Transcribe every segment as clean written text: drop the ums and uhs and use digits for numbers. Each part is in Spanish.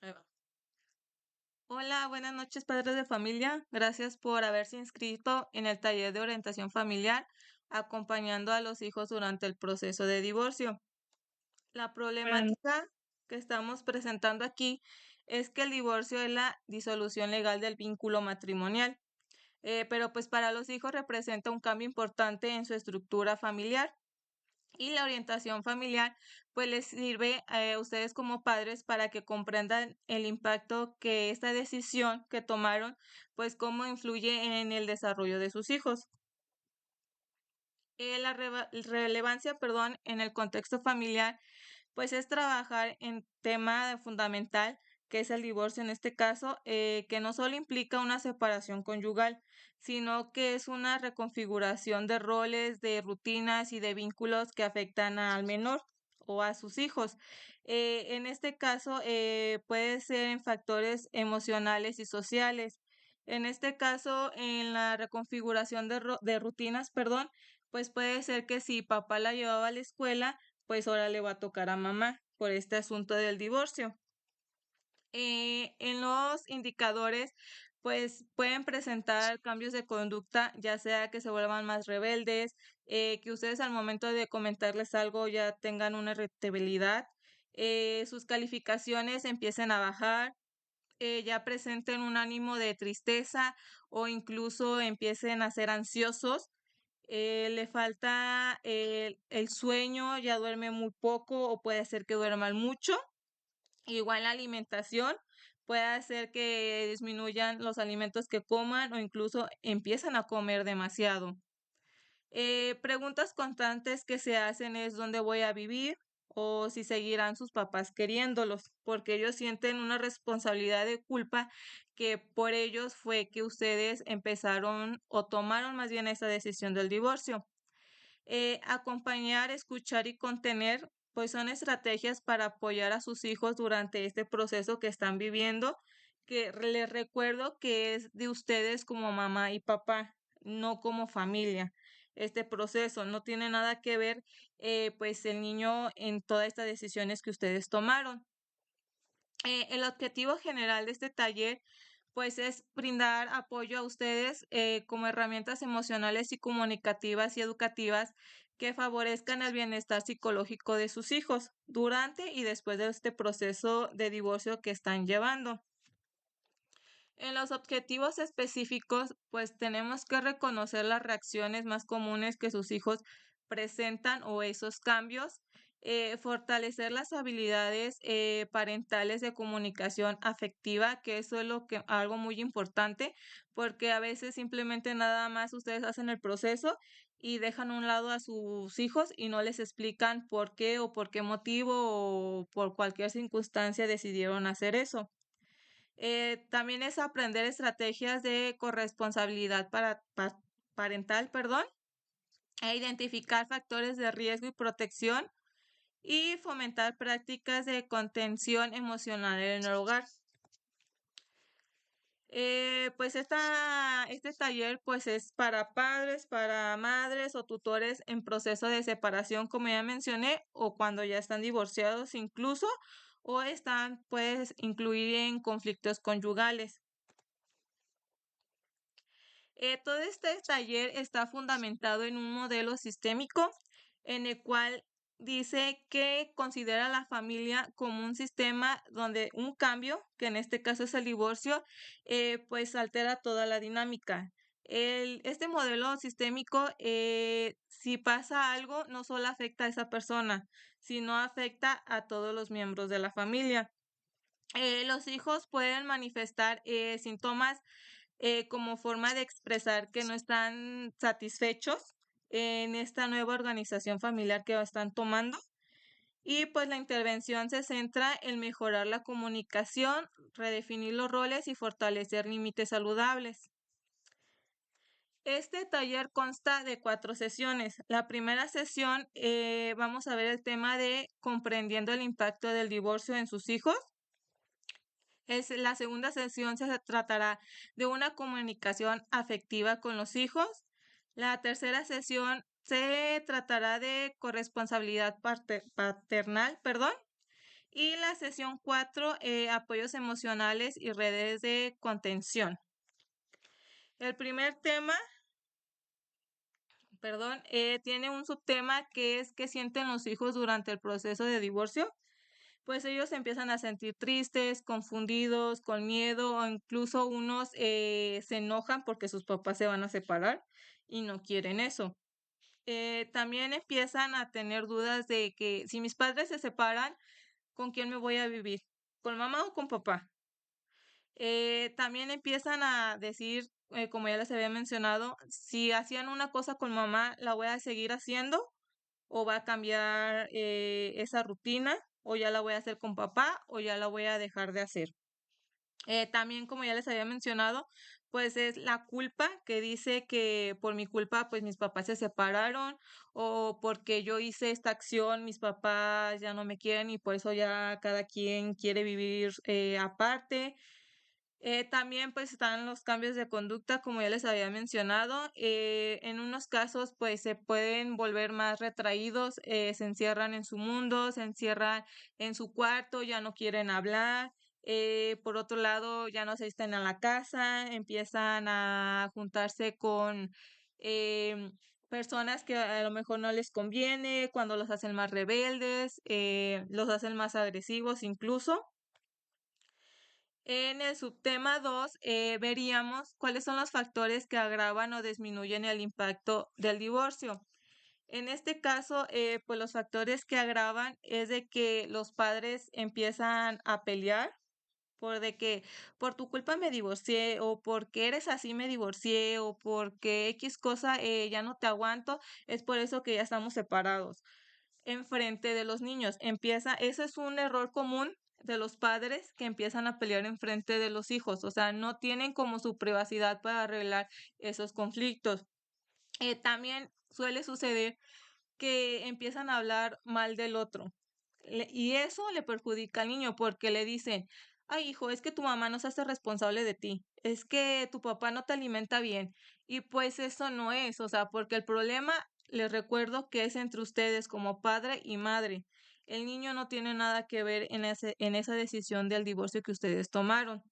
Ahí va. Hola, buenas noches, padres de familia. Gracias por haberse inscrito en el taller de orientación familiar, acompañando a los hijos durante el proceso de divorcio. La Buenas problemática que estamos presentando aquí es que el divorcio es la disolución legal del vínculo matrimonial, pero pues para los hijos representa un cambio importante en su estructura familiar. Y la orientación familiar, pues les sirve a ustedes como padres para que comprendan el impacto que esta decisión que tomaron, pues cómo influye en el desarrollo de sus hijos. La relevancia, perdón, en el contexto familiar, pues es trabajar en tema fundamental, que es el divorcio en este caso, que no solo implica una separación conyugal, sino que es una reconfiguración de roles, de rutinas y de vínculos que afectan al menor o a sus hijos. En este caso, puede ser en factores emocionales y sociales. En este caso, en la reconfiguración de rutinas, perdón, pues puede ser que si papá la llevaba a la escuela, pues ahora le va a tocar a mamá por este asunto del divorcio. En los indicadores, pues pueden presentar cambios de conducta, ya sea que se vuelvan más rebeldes, que ustedes al momento de comentarles algo ya tengan una irritabilidad, sus calificaciones empiecen a bajar, ya presenten un ánimo de tristeza o incluso empiecen a ser ansiosos. Le falta el sueño, ya duerme muy poco o puede ser que duerman mucho. Igual la alimentación puede hacer que disminuyan los alimentos que coman o incluso empiezan a comer demasiado. Preguntas constantes que se hacen es dónde voy a vivir o si seguirán sus papás queriéndolos, porque ellos sienten una responsabilidad de culpa que por ellos fue que ustedes empezaron o tomaron más bien esa decisión del divorcio. Acompañar, escuchar y contener, pues son estrategias para apoyar a sus hijos durante este proceso que están viviendo, que les recuerdo que es de ustedes como mamá y papá, no como familia. Este proceso no tiene nada que ver, pues el niño en todas estas decisiones que ustedes tomaron. El objetivo general de este taller pues es brindar apoyo a ustedes como herramientas emocionales y comunicativas y educativas que favorezcan el bienestar psicológico de sus hijos durante y después de este proceso de divorcio que están llevando. En los objetivos específicos, pues tenemos que reconocer las reacciones más comunes que sus hijos presentan o esos cambios, fortalecer las habilidades parentales de comunicación afectiva, que eso es lo que algo muy importante, porque a veces simplemente nada más ustedes hacen el proceso y dejan a un lado a sus hijos y no les explican por qué o por qué motivo o por cualquier circunstancia decidieron hacer eso. También es aprender estrategias de corresponsabilidad parental, perdón, e identificar factores de riesgo y protección y fomentar prácticas de contención emocional en el hogar. Pues este taller pues es para padres, para madres o tutores en proceso de separación, como ya mencioné, o cuando ya están divorciados incluso, o están pues incluir en conflictos conyugales. Todo este taller está fundamentado en un modelo sistémico en el cual dice que considera a la familia como un sistema donde un cambio, que en este caso es el divorcio, pues altera toda la dinámica. Este modelo sistémico, si pasa algo, no solo afecta a esa persona, sino afecta a todos los miembros de la familia. Los hijos pueden manifestar síntomas como forma de expresar que no están satisfechos en esta nueva organización familiar que están tomando. Y pues la intervención se centra en mejorar la comunicación, redefinir los roles y fortalecer límites saludables. Este taller consta de 4 sesiones. La primera sesión vamos a ver el tema de comprendiendo el impacto del divorcio en sus hijos. La segunda sesión se tratará de una comunicación afectiva con los hijos. La tercera sesión se tratará de corresponsabilidad paternal, perdón. Y la sesión 4, apoyos emocionales y redes de contención. El primer tema, perdón, tiene un subtema que es qué sienten los hijos durante el proceso de divorcio. Pues ellos empiezan a sentir tristes, confundidos, con miedo, o incluso unos se enojan porque sus papás se van a separar y no quieren eso. También empiezan a tener dudas de que si mis padres se separan, ¿con quién me voy a vivir? ¿Con mamá o con papá? También empiezan a decir, como ya les había mencionado, si hacían una cosa con mamá, ¿la voy a seguir haciendo o va a cambiar esa rutina o ya la voy a hacer con papá o ya la voy a dejar de hacer? También, como ya les había mencionado, pues es la culpa que dice que por mi culpa, pues mis papás se separaron o porque yo hice esta acción, mis papás ya no me quieren y por eso ya cada quien quiere vivir aparte. También pues están los cambios de conducta, como ya les había mencionado. En unos casos pues se pueden volver más retraídos, se encierran en su mundo, se encierran en su cuarto, ya no quieren hablar. Por otro lado, ya no se están en la casa, empiezan a juntarse con personas que a lo mejor no les conviene, cuando los hacen más rebeldes, los hacen más agresivos incluso. En el subtema 2 veríamos cuáles son los factores que agravan o disminuyen el impacto del divorcio. En este caso, pues los factores que agravan es de que los padres empiezan a pelear por de que por tu culpa me divorcié o porque eres así me divorcié o porque X cosa ya no te aguanto, es por eso que ya estamos separados enfrente de los niños. Ese es un error común de los padres que empiezan a pelear enfrente de los hijos, o sea, no tienen como su privacidad para arreglar esos conflictos. También suele suceder que empiezan a hablar mal del otro. Y eso le perjudica al niño porque le dicen, ay hijo, es que tu mamá no se hace responsable de ti, es que tu papá no te alimenta bien. Y pues eso no es, o sea, porque el problema, les recuerdo que es entre ustedes como padre y madre. El niño no tiene nada que ver en esa decisión del divorcio que ustedes tomaron.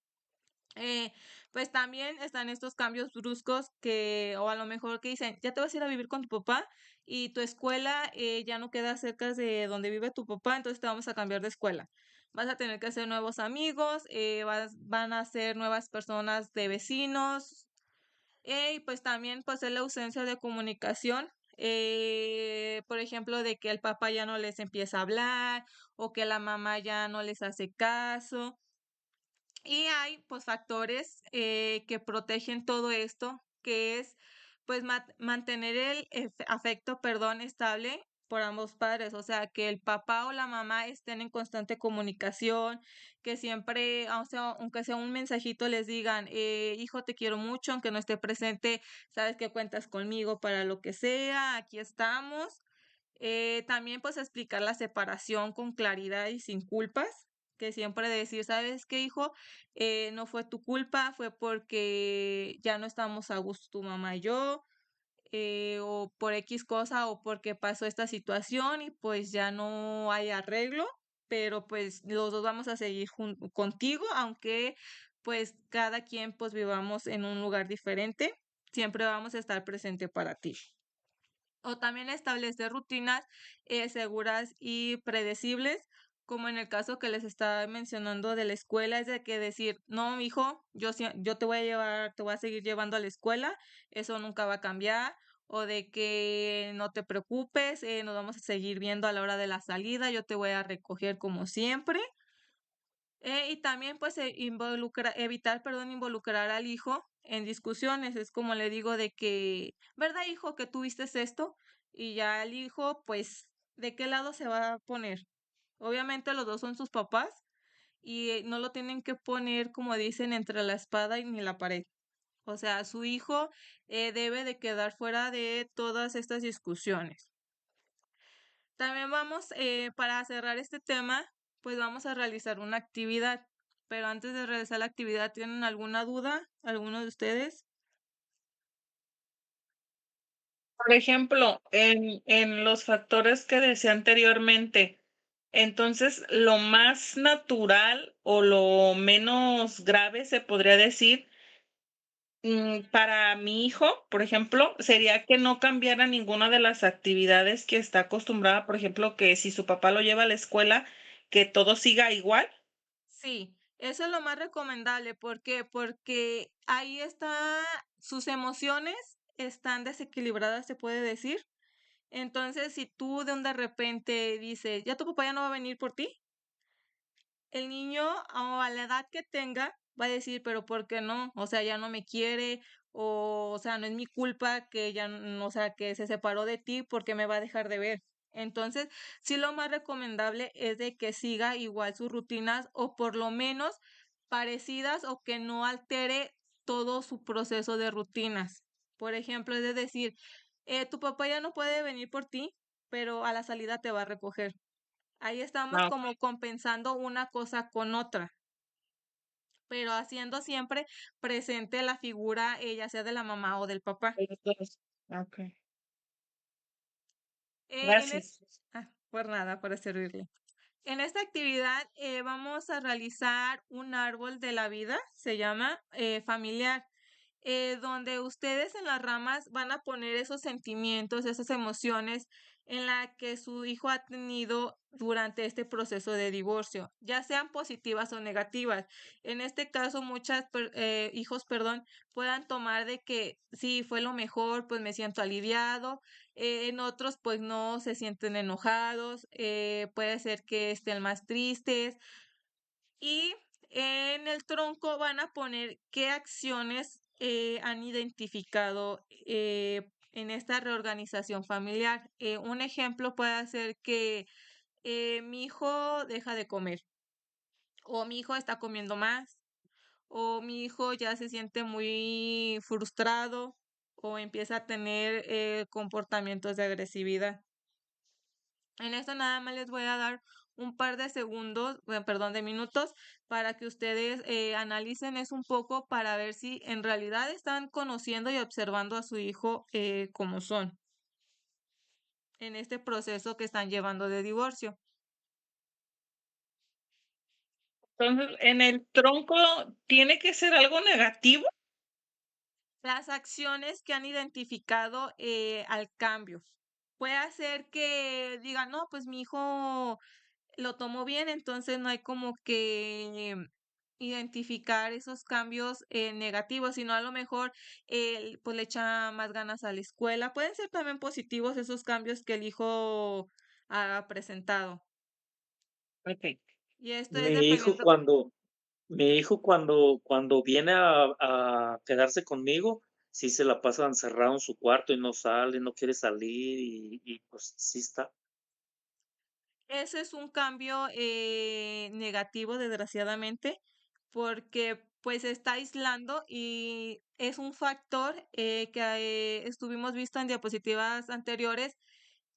Eh, pues también están estos cambios bruscos que, o a lo mejor que dicen, ya te vas a ir a vivir con tu papá y tu escuela ya no queda cerca de donde vive tu papá, entonces te vamos a cambiar de escuela. Vas a tener que hacer nuevos amigos, van a ser nuevas personas de vecinos, y pues también pues es la ausencia de comunicación. Por ejemplo, de que el papá ya no les empieza a hablar o que la mamá ya no les hace caso. Y hay pues factores que protegen todo esto, que es pues mantener el afecto, perdón, estable por ambos padres, o sea, que el papá o la mamá estén en constante comunicación, que siempre, aunque sea un mensajito, les digan, hijo, te quiero mucho, aunque no esté presente, sabes que cuentas conmigo para lo que sea, aquí estamos. También pues explicar la separación con claridad y sin culpas, que siempre decir, ¿sabes qué, hijo? No fue tu culpa, fue porque ya no estamos a gusto tu mamá y yo, o por X cosa, o porque pasó esta situación y pues ya no hay arreglo, pero pues los dos vamos a seguir contigo, aunque pues cada quien pues vivamos en un lugar diferente, siempre vamos a estar presente para ti. O también establecer rutinas seguras y predecibles, como en el caso que les estaba mencionando de la escuela, es de que decir, no, hijo, yo te voy a llevar, te voy a seguir llevando a la escuela, eso nunca va a cambiar, o de que no te preocupes, nos vamos a seguir viendo a la hora de la salida, yo te voy a recoger como siempre. Y también pues evitar, perdón, involucrar al hijo en discusiones. Es como le digo de que, ¿verdad, hijo, que tuviste esto? Y ya el hijo, pues, ¿de qué lado se va a poner? Obviamente los dos son sus papás y no lo tienen que poner, como dicen, entre la espada y ni la pared. O sea, su hijo debe de quedar fuera de todas estas discusiones. También vamos, para cerrar este tema, pues vamos a realizar una actividad. Pero antes de realizar la actividad, ¿tienen alguna duda? ¿Alguno de ustedes? Por ejemplo, en los factores que decía anteriormente, Entonces, lo más natural o lo menos grave, se podría decir, para mi hijo, por ejemplo, sería que no cambiara ninguna de las actividades que está acostumbrada, por ejemplo, que si su papá lo lleva a la escuela, que todo siga igual. Sí, eso es lo más recomendable. ¿Por qué? Porque ahí está, sus emociones están desequilibradas, se puede decir. Entonces, si tú de repente dices, ya tu papá ya no va a venir por ti, el niño o a la edad que tenga va a decir, pero ¿por qué no? O sea, ya no me quiere, o sea, no es mi culpa que ya, o sea, que se separó de ti porque me va a dejar de ver. Entonces, sí lo más recomendable es de que siga igual sus rutinas o por lo menos parecidas o que no altere todo su proceso de rutinas. Por ejemplo, es de decir, tu papá ya no puede venir por ti, pero a la salida te va a recoger. Ahí estamos Ah, como compensando una cosa con otra, pero haciendo siempre presente la figura, ya sea de la mamá o del papá. de los 2. Okey, En es gracias. por nada, para servirle. En esta actividad vamos a realizar un árbol de la vida, se llama familiar, donde ustedes en las ramas van a poner esos sentimientos, esas emociones en la que su hijo ha tenido durante este proceso de divorcio, ya sean positivas o negativas. En este caso, muchos hijos, perdón, puedan tomar de que sí, fue lo mejor, pues me siento aliviado, en otros, pues no se sienten enojados, puede ser que estén más tristes y en el tronco van a poner qué acciones han identificado en esta reorganización familiar. Un ejemplo puede ser que mi hijo deja de comer, o mi hijo está comiendo más, o mi hijo ya se siente muy frustrado, o empieza a tener comportamientos de agresividad. En esto nada más les voy a dar un par de segundos, perdón, de minutos para que ustedes analicen eso un poco para ver si en realidad están conociendo y observando a su hijo como son en este proceso que están llevando de divorcio. Entonces, en el tronco, ¿tiene que ser algo negativo? Las acciones que han identificado al cambio. Puede hacer que digan, no, pues mi hijo lo tomó bien, entonces no hay como que identificar esos cambios negativos, sino a lo mejor pues le echa más ganas a la escuela. Pueden ser también positivos esos cambios que el hijo ha presentado. Okey. Y esto es Mi hijo dependiendo. cuando mi hijo cuando viene a quedarse conmigo, sí se la pasa encerrado en su cuarto y no sale, no quiere salir pues, sí está. Ese es un cambio negativo, desgraciadamente, porque pues se está aislando y es un factor que estuvimos visto en diapositivas anteriores,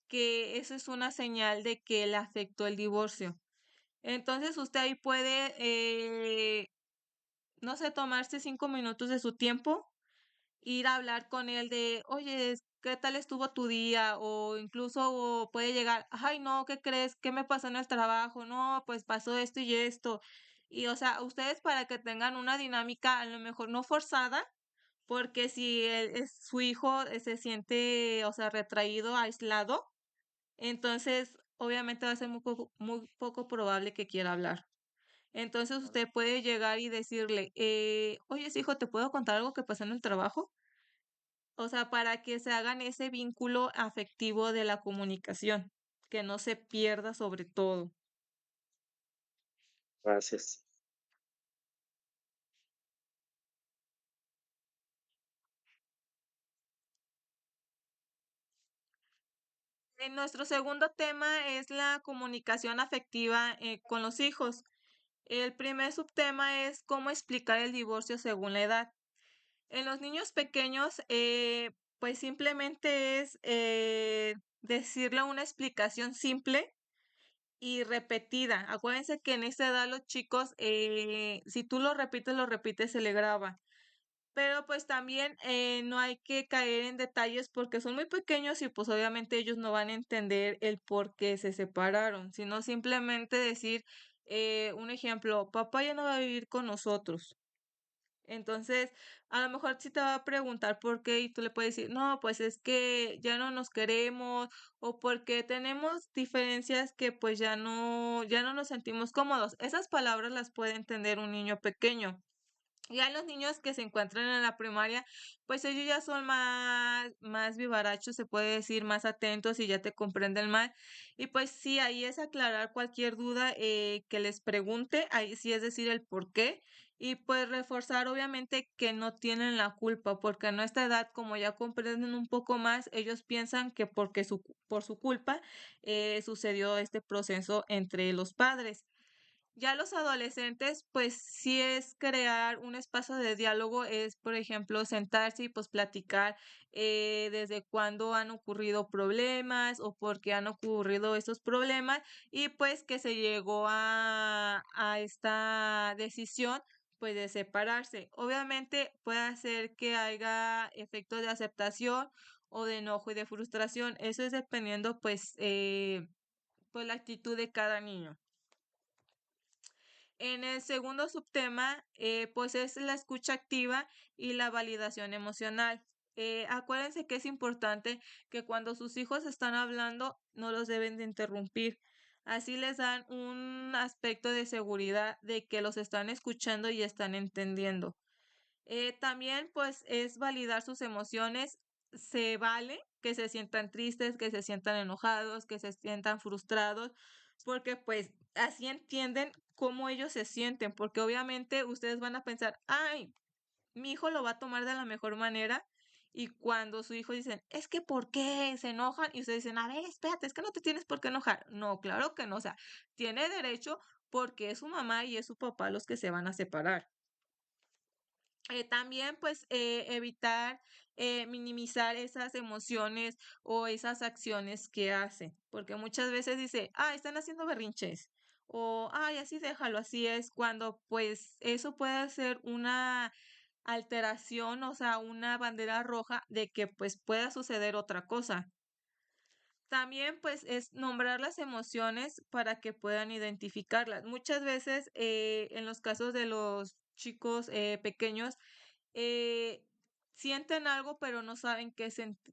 que eso es una señal de que le afectó el divorcio. Entonces usted ahí puede, no sé, tomarse 5 minutos de su tiempo, ir a hablar con él de, oye, ¿qué tal estuvo tu día? O incluso puede llegar, ay, no, ¿qué crees? ¿Qué me pasó en el trabajo? No, pues pasó esto y esto. Y, o sea, ustedes para que tengan una dinámica, a lo mejor no forzada, porque si su hijo se siente, o sea, retraído, aislado, entonces obviamente va a ser muy poco probable que quiera hablar. Entonces usted puede llegar y decirle, oye, sí, hijo, ¿te puedo contar algo que pasó en el trabajo? O sea, para que se hagan ese vínculo afectivo de la comunicación, que no se pierda sobre todo. Gracias. En nuestro segundo tema es la comunicación afectiva con los hijos. El primer subtema es cómo explicar el divorcio según la edad. En los niños pequeños, pues simplemente es decirle una explicación simple y repetida. Acuérdense que en esta edad los chicos, si tú lo repites, se le graba. pero pues también no hay que caer en detalles porque son muy pequeños y pues obviamente ellos no van a entender el por qué se separaron, sino simplemente decir un ejemplo, papá ya no va a vivir con nosotros. Entonces, a lo mejor sí te va a preguntar por qué y tú le puedes decir, no, pues es que ya no nos queremos o porque tenemos diferencias que pues ya no nos sentimos cómodos. Esas palabras las puede entender un niño pequeño. Ya los niños que se encuentran en la primaria, pues ellos ya son más vivarachos, se puede decir, más atentos y ya te comprenden más. Y pues sí, ahí es aclarar cualquier duda que les pregunte, ahí sí es decir el por qué. Y pues reforzar obviamente que no tienen la culpa, porque a esta edad, como ya comprenden un poco más, ellos piensan que por su culpa sucedió este proceso entre los padres. Ya los adolescentes, pues sí es crear un espacio de diálogo, es por ejemplo sentarse y pues platicar desde cuándo han ocurrido problemas o por qué han ocurrido esos problemas y pues que se llegó a esta decisión pues de separarse. Obviamente puede hacer que haya efectos de aceptación o de enojo y de frustración. Eso es dependiendo pues la actitud de cada niño. En el segundo subtema, pues es la escucha activa y la validación emocional. Acuérdense que es importante que cuando sus hijos están hablando, no los deben de interrumpir. Así les dan un aspecto de seguridad de que los están escuchando y están entendiendo. También pues es validar sus emociones. Se vale que se sientan tristes, que se sientan enojados, que se sientan frustrados, porque pues así entienden cómo ellos se sienten, porque obviamente ustedes van a pensar, ay, mi hijo lo va a tomar de la mejor manera. Y cuando su hijo dicen, es que ¿por qué se enojan? Y ustedes dicen, a ver, espérate, es que no te tienes por qué enojar. No, claro que no, o sea, tiene derecho porque es su mamá y es su papá los que se van a separar. También pues evitar minimizar esas emociones o esas acciones que hace, porque muchas veces dice, ah, están haciendo berrinches o, ay, así déjalo, así es, cuando pues eso puede ser una alteración, o sea, una bandera roja de que pues pueda suceder otra cosa. También pues es nombrar las emociones para que puedan identificarlas. Muchas veces en los casos de los chicos pequeños eh, sienten algo pero no saben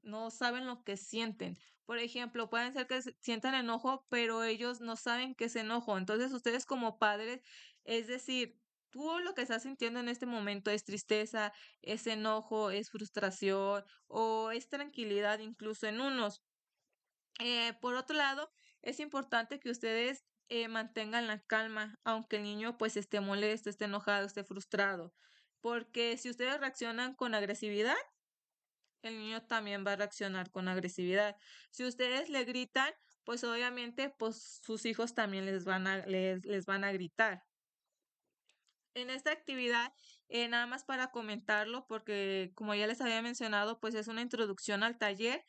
no saben lo que sienten. Por ejemplo, pueden ser que sientan enojo pero ellos no saben qué es enojo. Entonces ustedes como padres, es decir, tú lo que estás sintiendo en este momento es tristeza, es enojo, es frustración o es tranquilidad incluso en unos. Por otro lado, es importante que ustedes mantengan la calma, aunque el niño pues esté molesto, esté enojado, esté frustrado, porque si ustedes reaccionan con agresividad, el niño también va a reaccionar con agresividad. Si ustedes le gritan, pues obviamente pues sus hijos también les van a gritar. En esta actividad, nada más para comentarlo, porque como ya les había mencionado, pues es una introducción al taller,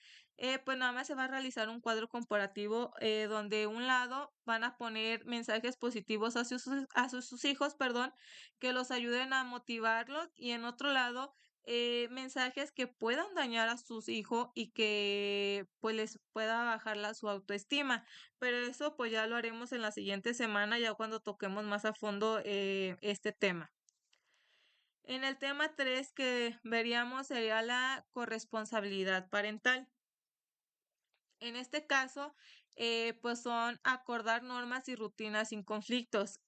pues nada más se va a realizar un cuadro comparativo donde un lado van a poner mensajes positivos sus hijos, perdón, que los ayuden a motivarlos y en otro lado mensajes que puedan dañar a sus hijos y que pues les pueda bajar su autoestima. Pero eso pues ya lo haremos en la siguiente semana, ya cuando toquemos más a fondo este tema. En el tema 3 que veríamos sería la corresponsabilidad parental. En este caso, pues son acordar normas y rutinas sin conflictos.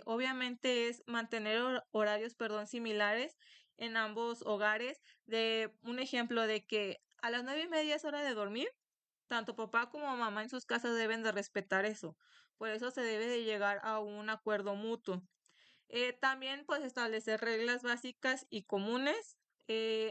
Obviamente es mantener horarios, perdón, similares en ambos hogares. De un ejemplo de que a las 9:30 es hora de dormir, tanto papá como mamá en sus casas deben de respetar eso. Por eso se debe de llegar a un acuerdo mutuo. También pues establecer reglas básicas y comunes,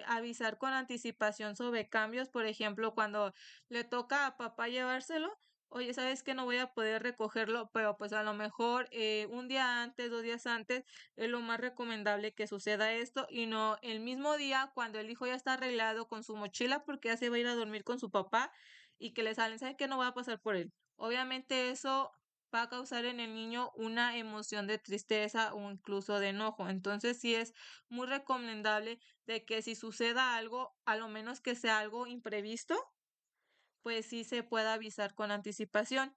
avisar con anticipación sobre cambios, por ejemplo, cuando le toca a papá llevárselo, oye, sabes que no voy a poder recogerlo, pero pues a lo mejor un día antes, 2 días antes, es lo más recomendable que suceda esto y no el mismo día cuando el hijo ya está arreglado con su mochila porque ya se va a ir a dormir con su papá y que le salen, ¿saben que no va a pasar por él? Obviamente eso va a causar en el niño una emoción de tristeza o incluso de enojo. Entonces sí es muy recomendable de que si suceda algo, a lo menos que sea algo imprevisto, pues sí se pueda avisar con anticipación.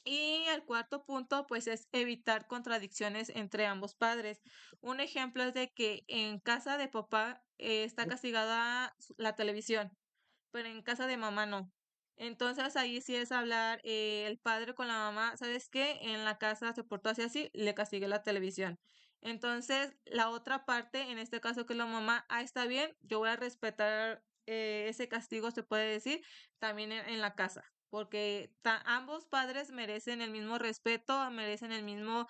Y el cuarto punto, pues es evitar contradicciones entre ambos padres. Un ejemplo es de que en casa de papá está castigada la televisión, pero en casa de mamá no. Entonces ahí sí es hablar el padre con la mamá, ¿sabes qué? En la casa se portó así así, le castigué la televisión. Entonces la otra parte, en este caso que es la mamá, está bien, yo voy a respetar ese castigo, se puede decir, también en la casa, porque ambos padres merecen el mismo respeto, merecen el mismo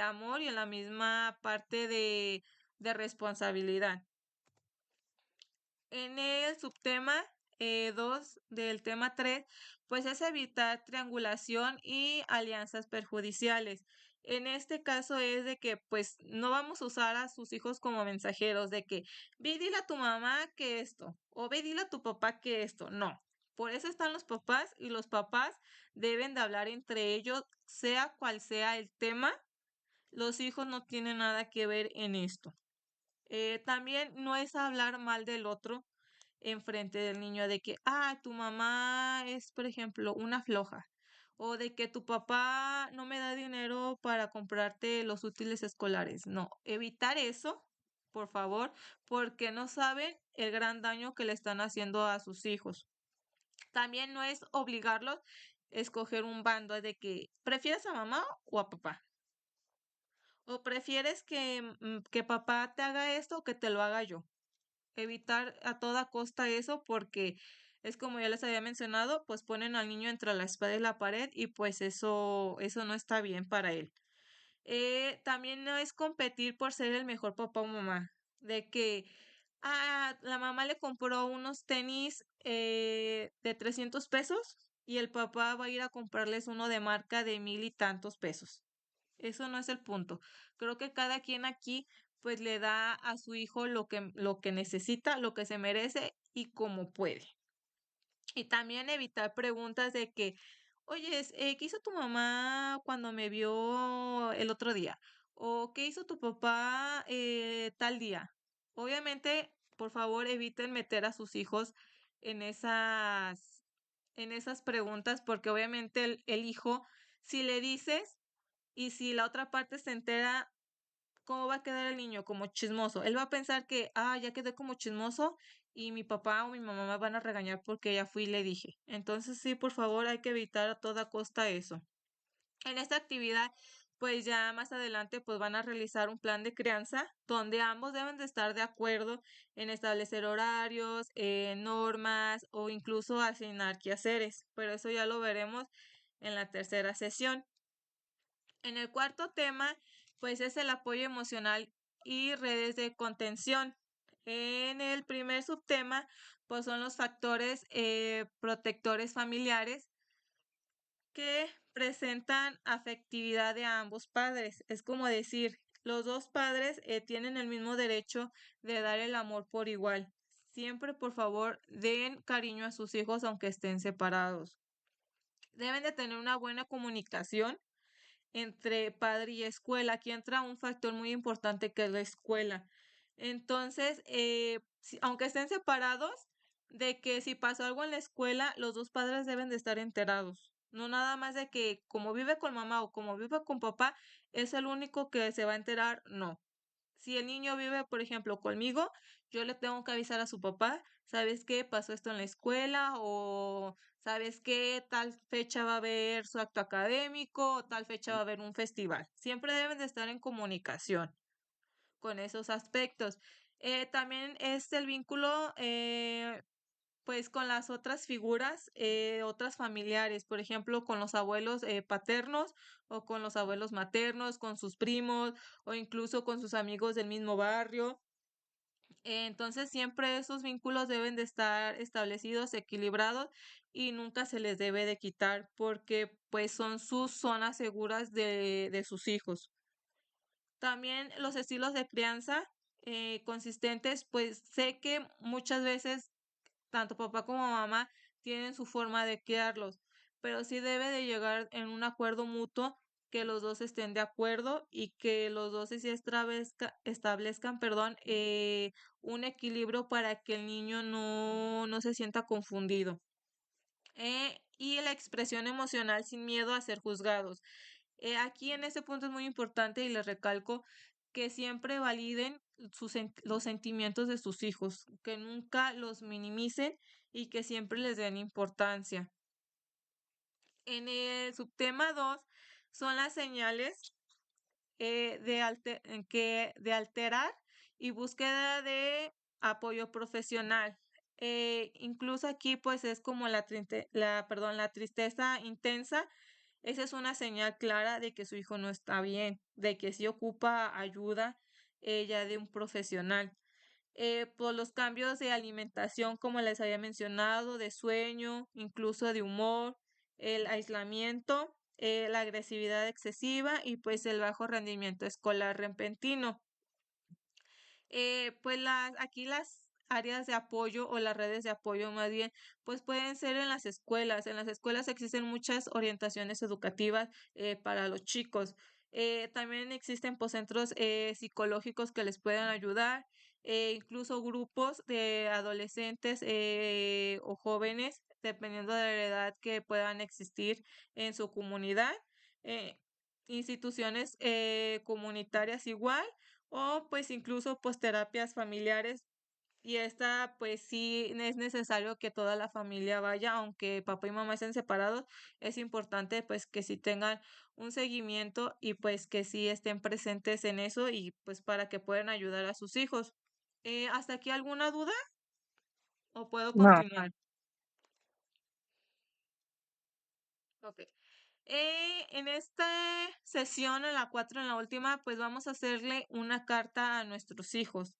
amor y la misma parte de responsabilidad. En el subtema 2 del tema 3, pues es evitar triangulación y alianzas perjudiciales. En este caso es de que pues no vamos a usar a sus hijos como mensajeros de que ve y dile a tu mamá que esto o ve y dile a tu papá que esto. No. Por eso están los papás y los papás deben de hablar entre ellos, sea cual sea el tema. Los hijos no tienen nada que ver en esto. También no es hablar mal del otro enfrente del niño de que, tu mamá es, por ejemplo, una floja, o de que tu papá no me da dinero para comprarte los útiles escolares. No, evitar eso, por favor, porque no saben el gran daño que le están haciendo a sus hijos. También no es obligarlos a escoger un bando de que prefieres a mamá o a papá. O prefieres que papá te haga esto o que te lo haga yo. Evitar a toda costa eso porque es como ya les había mencionado, pues ponen al niño entre la espada y la pared y pues eso no está bien para él. También no es competir por ser el mejor papá o mamá, de que la mamá le compró unos tenis de 300 pesos y el papá va a ir a comprarles uno de marca de 1000 y tantos pesos. Eso no es el punto. Creo que cada quien aquí pues le da a su hijo lo que necesita, lo que se merece y como puede. Y también evitar preguntas de que, oye, ¿qué hizo tu mamá cuando me vio el otro día? ¿O qué hizo tu papá tal día? Obviamente, por favor, eviten meter a sus hijos en esas preguntas, porque obviamente el hijo, si le dices y si la otra parte se entera, ¿cómo va a quedar el niño? Como chismoso. Él va a pensar que, ya quedé como chismoso y mi papá o mi mamá me van a regañar porque ya fui y le dije. Entonces, sí, por favor, hay que evitar a toda costa eso. En esta actividad, pues ya más adelante, pues van a realizar un plan de crianza donde ambos deben de estar de acuerdo en establecer horarios, normas o incluso asignar quehaceres. Pero eso ya lo veremos en la tercera sesión. En el cuarto tema, pues es el apoyo emocional y redes de contención. En el primer subtema, pues son los factores protectores familiares que presentan afectividad de ambos padres. Es como decir, los dos padres tienen el mismo derecho de dar el amor por igual. Siempre, por favor, den cariño a sus hijos aunque estén separados. Deben de tener una buena comunicación entre padre y escuela. Aquí entra un factor muy importante que es la escuela. Entonces, aunque estén separados, de que si pasó algo en la escuela, los dos padres deben de estar enterados. No nada más de que como vive con mamá o como vive con papá, es el único que se va a enterar, no. Si el niño vive, por ejemplo, conmigo, yo le tengo que avisar a su papá, ¿sabes qué? Pasó esto en la escuela o ¿sabes qué? Tal fecha va a haber su acto académico o tal fecha va a haber un festival. Siempre deben de estar en comunicación con esos aspectos. También es el vínculo, pues, con las otras figuras, otras familiares, por ejemplo, con los abuelos paternos o con los abuelos maternos, con sus primos o incluso con sus amigos del mismo barrio. Entonces, siempre esos vínculos deben de estar establecidos, equilibrados y nunca se les debe de quitar porque pues son sus zonas seguras de sus hijos. También los estilos de crianza consistentes, pues sé que muchas veces tanto papá como mamá tienen su forma de criarlos, pero sí debe de llegar en un acuerdo mutuo, que los dos estén de acuerdo y que los dos sí establezcan, perdón, un equilibrio para que el niño no se sienta confundido. Y la expresión emocional sin miedo a ser juzgados. Aquí en este punto es muy importante y les recalco que siempre validen los sentimientos de sus hijos, que nunca los minimicen y que siempre les den importancia. En el subtema 2 son las señales de alterar y búsqueda de apoyo profesional. Incluso aquí pues es como la tristeza intensa. Esa es una señal clara de que su hijo no está bien, de que sí ocupa ayuda ya de un profesional. Por los cambios de alimentación, como les había mencionado, de sueño, incluso de humor, el aislamiento, la agresividad excesiva y pues el bajo rendimiento escolar repentino. Pues aquí las áreas de apoyo o las redes de apoyo más bien, pues pueden ser en las escuelas. En las escuelas existen muchas orientaciones educativas para los chicos. También existen pues, centros psicológicos que les puedan ayudar, incluso grupos de adolescentes o jóvenes, dependiendo de la edad que puedan existir en su comunidad. eh, Instituciones comunitarias igual o pues incluso pues terapias familiares y esta pues sí es necesario que toda la familia vaya, aunque papá y mamá estén separados, es importante pues que sí tengan un seguimiento y pues que sí estén presentes en eso y pues para que puedan ayudar a sus hijos. ¿Hasta aquí alguna duda o puedo No. continuar? Ok. En esta sesión, en la 4, en la última, pues vamos a hacerle una carta a nuestros hijos,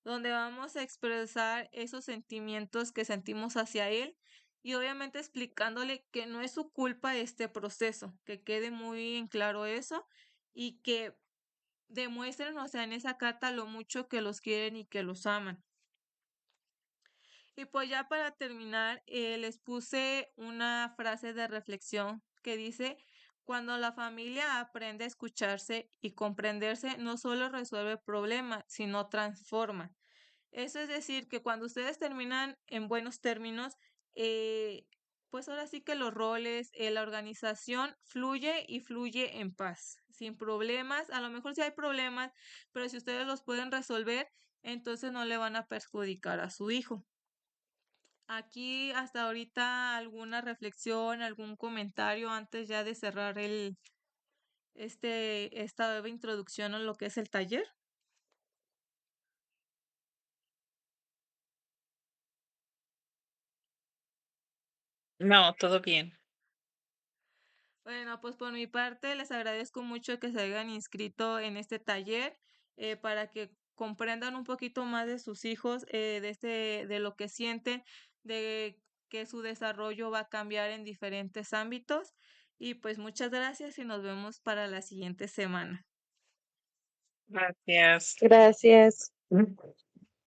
donde vamos a expresar esos sentimientos que sentimos hacia él y obviamente explicándole que no es su culpa este proceso, que quede muy en claro eso y que demuestren, o sea, en esa carta lo mucho que los quieren y que los aman. Y pues ya para terminar, les puse una frase de reflexión que dice, cuando la familia aprende a escucharse y comprenderse, no solo resuelve problemas, sino transforma. Eso es decir, que cuando ustedes terminan en buenos términos, eh, pues ahora sí que los roles, la organización fluye y fluye en paz, sin problemas. A lo mejor sí hay problemas, pero si ustedes los pueden resolver, entonces no le van a perjudicar a su hijo. Aquí hasta ahorita alguna reflexión, algún comentario antes ya de cerrar esta breve introducción a lo que es el taller. No, todo bien. Bueno, pues por mi parte les agradezco mucho que se hayan inscrito en este taller para que comprendan un poquito más de sus hijos, de lo que sienten, de que su desarrollo va a cambiar en diferentes ámbitos. Y pues muchas gracias y nos vemos para la siguiente semana. Gracias. Gracias.